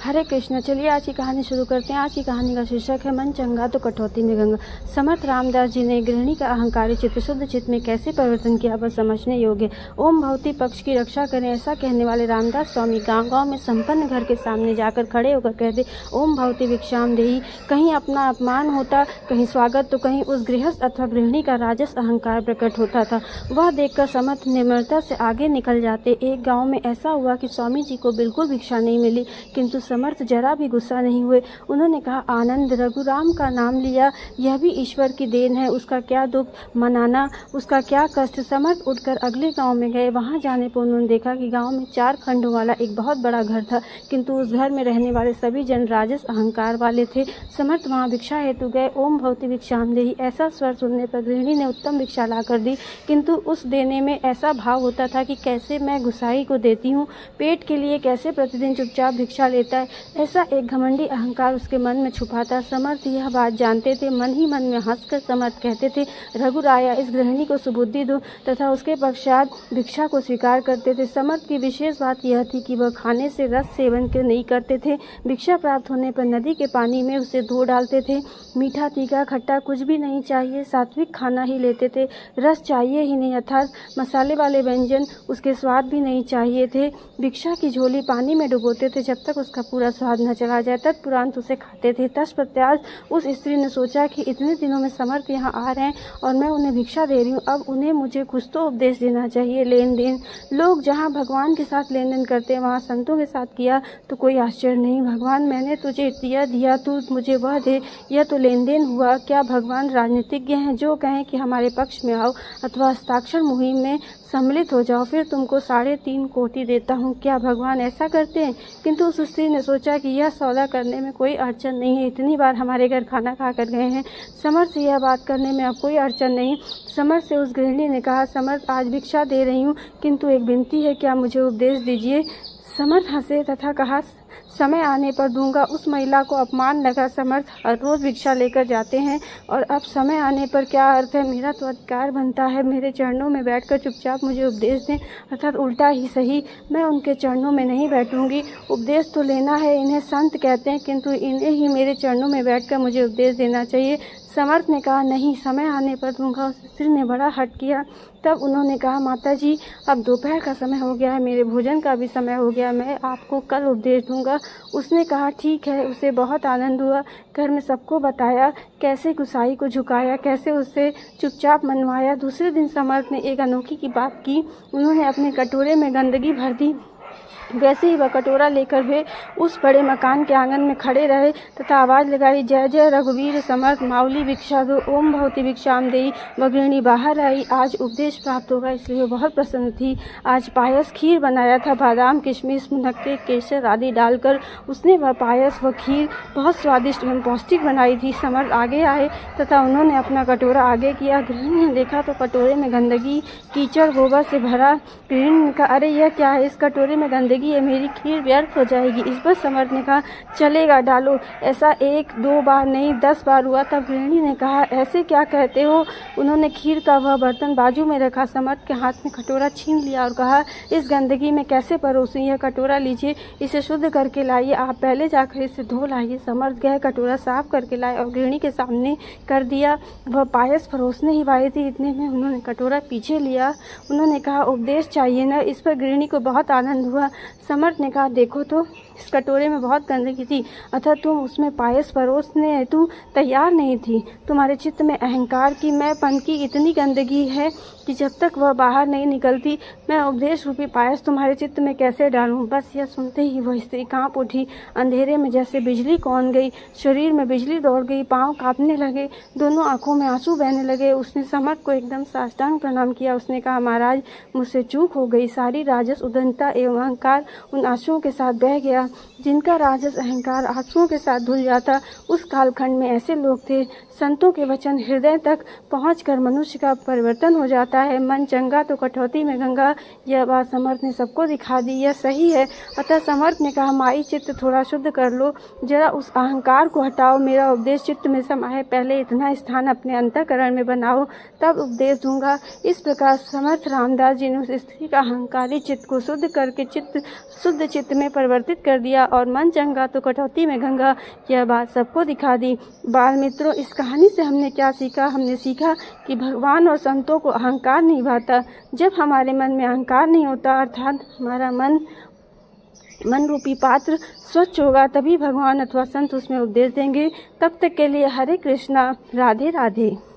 हरे कृष्ण। चलिए आज की कहानी शुरू करते हैं। आज की कहानी का शीर्षक है मन चंगा तो कटौती में गंगा। समर्थ रामदास जी ने गृहिणी का अहंकारी चित्त शुद्ध चित्त में कैसे परिवर्तन किया वह समझने योग्य। ओम भवती पक्ष की रक्षा करें, ऐसा कहने वाले रामदास स्वामी गांव गांव में संपन्न घर के सामने जाकर खड़े होकर कहते, ओम भवती भिक्षाम देही। कहीं अपना अपमान होता, कहीं स्वागत, तो कहीं उस गृहस्थ अथवा गृहिणी का राजस अहंकार प्रकट होता था। वह देखकर समर्थ निर्मलता से आगे निकल जाते। एक गाँव में ऐसा हुआ कि स्वामी जी को बिल्कुल भिक्षा नहीं मिली, किंतु समर्थ जरा भी गुस्सा नहीं हुए। उन्होंने कहा, आनंद, रघुराम का नाम लिया, यह भी ईश्वर की देन है, उसका क्या दुख मनाना, उसका क्या कष्ट। समर्थ उठकर अगले गांव में गए। वहां जाने पर उन्होंने देखा कि गांव में 4 खंडों वाला एक बहुत बड़ा घर था, किंतु उस घर में रहने वाले सभी जन राजस अहंकार वाले थे। समर्थ वहां भिक्षा हेतु गए। ओम भवती भिक्षाम देही, ऐसा स्वर सुनने पर गृहिणी ने उत्तम भिक्षा लाकर दी, किंतु उस देने में ऐसा भाव होता था कि कैसे मैं गुसाई को देती हूँ, पेट के लिए कैसे प्रतिदिन चुपचाप भिक्षा लेता है, ऐसा एक घमंडी अहंकार उसके मन में छुपा था। समर्थ यह बात जानते थे। मन ही मन में हंसकर समर्थ कहते थे, रघुराया, इस गृहिणी को सुबुद्धि दो, तथा उसके पश्चात भिक्षा को स्वीकार करते थे। समर्थ की विशेष बात यह थी कि वह खाने से रस सेवन क्यों नहीं करते थे। भिक्षा प्राप्त होने पर नदी के पानी में उसे धो डालते थे। मीठा तीखा खट्टा कुछ भी नहीं चाहिए, सात्विक खाना ही लेते थे। रस चाहिए ही नहीं, अर्थात मसाले वाले व्यंजन, उसके स्वाद भी नहीं चाहिए थे। भिक्षा की झोली पानी में डुबोते थे जब तक उसका पूरा स्वाद न चला जाए, तत्पुरांत उसे खाते थे। तत्पश्चात उस स्त्री ने सोचा कि इतने दिनों में समर्थ यहाँ आ रहे हैं और मैं उन्हें भिक्षा दे रही हूँ, अब उन्हें मुझे कुछ तो उपदेश देना चाहिए। लेन देन, लोग जहाँ भगवान के साथ लेन देन करते हैं वहाँ संतों के साथ किया तो कोई आश्चर्य नहीं। भगवान, मैंने तुझे दिया, तू मुझे वह दे, यह तो लेन देन हुआ। क्या भगवान राजनीतिज्ञ हैं जो कहें कि हमारे पक्ष में आओ अथवा हस्ताक्षर मुहिम में सम्मिलित हो जाओ, फिर तुमको 3.5 कोटि देता हूँ? क्या भगवान ऐसा करते हैं? किंतु उस स्त्री ने सोचा कि यह सौदा करने में कोई अड़चन नहीं है, इतनी बार हमारे घर खाना खा कर गए हैं, समर्थ से यह बात करने में अब कोई अड़चन नहीं। समर्थ से उस गृहिणी ने कहा, समर्थ, आज भिक्षा दे रही हूँ, किंतु एक विनती है, क्या मुझे उपदेश दीजिए? समर्थ हंसे तथा कहा, समय आने पर दूंगा। उस महिला को अपमान लगा। समर्थ हर रोज भिक्षा लेकर जाते हैं और अब समय आने पर क्या अर्थ है? मेरा तो अधिकार बनता है, मेरे चरणों में बैठकर चुपचाप मुझे उपदेश दें, अर्थात उल्टा ही सही, मैं उनके चरणों में नहीं बैठूंगी। उपदेश तो लेना है, इन्हें संत कहते हैं, किंतु इन्हें ही मेरे चरणों में बैठकर मुझे उपदेश देना चाहिए। समर्थ ने कहा, नहीं, समय आने पर दूंगा। उस स्त्री ने बड़ा हठ किया। तब उन्होंने कहा, माता जी, अब दोपहर का समय हो गया है, मेरे भोजन का भी समय हो गया, मैं आपको कल उपदेश दूंगा। उसने कहा, ठीक है। उसे बहुत आनंद हुआ। घर में सबको बताया कैसे गुसाई को झुकाया, कैसे उससे चुपचाप मनवाया। दूसरे दिन समर्थ ने एक अनोखी की बात की। उन्होंने अपने कटोरे में गंदगी भर दी। वैसे ही वह कटोरा लेकर वे उस बड़े मकान के आंगन में खड़े रहे तथा आवाज लगाई, जय जय रघुवीर समर्थ, माउली भिक्षा दो, ओम भवती भिक्षाम देही। वह गृहिणी बाहर आई। आज उपदेश प्राप्त होगा इसलिए वो बहुत प्रसन्न थी। आज पायस खीर बनाया था, बादाम, किशमिश, मुनक्के, केसर आदि डालकर उसने वह पायस व खीर बहुत स्वादिष्ट एवं पौष्टिक बनाई थी। समर्थ आगे आए तथा उन्होंने अपना कटोरा आगे किया। गृहिणी ने देखा तो कटोरे में गंदगी, कीचड़, गोबर से भरा। गृहिणी ने कहा, अरे यह क्या है? इस कटोरे में गंदगी है, मेरी खीर व्यर्थ हो जाएगी। इस पर समर्थ ने कहा, चलेगा, डालो। ऐसा 1-2 बार नहीं, 10 बार हुआ। तब गृहिणी ने कहा, ऐसे क्या कहते हो? उन्होंने खीर का वह बर्तन बाजू में रखा, समर्थ के हाथ में कटोरा छीन लिया और कहा, इस गंदगी में कैसे परोसूं? यह कटोरा लीजिए, इसे शुद्ध करके लाइए, आप पहले जाकर इसे धो लाइए। समर्थ गए, कटोरा साफ करके लाए और गृहिणी के सामने कर दिया। वह पायस परोसने ही वाली थी, इतने में उन्होंने कटोरा पीछे लिया। उन्होंने कहा, उपदेश चाहिए न? इस पर गृहिणी को बहुत आनंद हुआ। समर्थ ने कहा, देखो तो, इस कटोरे में बहुत गंदगी थी, अतः तुम उसमें पायस परोसने हेतु तैयार नहीं थी। तुम्हारे चित्त में अहंकार की, मैंपन की इतनी गंदगी है कि जब तक वह बाहर नहीं निकलती मैं उपदेश रूपी पायस तुम्हारे चित्त में कैसे डालूं? बस यह सुनते ही वह स्त्री कांप उठी। अंधेरे में जैसे बिजली कौन गई, शरीर में बिजली दौड़ गई, पांव कांपने लगे, दोनों आंखों में आंसू बहने लगे। उसने समर्थ को एकदम साष्टांग प्रणाम किया। उसने कहा, महाराज, मुझसे चूक हो गई। सारी राजस उदंता एवं अहंकार उन आंसुओं के साथ बह गया। जिनका राजस अहंकार आंसुओं के साथ धुल जाता, उस कालखंड में ऐसे लोग थे। संतों के वचन हृदय तक पहुंचकर मनुष्य का परिवर्तन हो जाता है। मन चंगा तो कटौती में गंगा, यह बात समर्थ ने सबको दिखा दी। यह सही है। अतः समर्थ ने कहा, माई, चित्त थोड़ा शुद्ध कर लो, जरा उस अहंकार को हटाओ, मेरा उपदेश चित्त में समाये। पहले इतना स्थान अपने अंतःकरण में बनाओ, तब उपदेश दूंगा। इस प्रकार समर्थ रामदास जी ने उस स्त्री का अहंकारी चित्त को शुद्ध करके शुद्ध चित्त में परिवर्तित कर दिया और मन चंगा तो कटौती में गंगा। यह बात सबको दिखा दी। बाल मित्रों, इस कहानी से हमने क्या सीखा? हमने सीखा कि भगवान और संतों को अहंकार नहीं भाता। जब हमारे मन में अहंकार नहीं होता, अर्थात हमारा मन रूपी पात्र स्वच्छ होगा, तभी भगवान अथवा संत उसमें उपदेश देंगे। तब तक के लिए हरे कृष्णा, राधे राधे।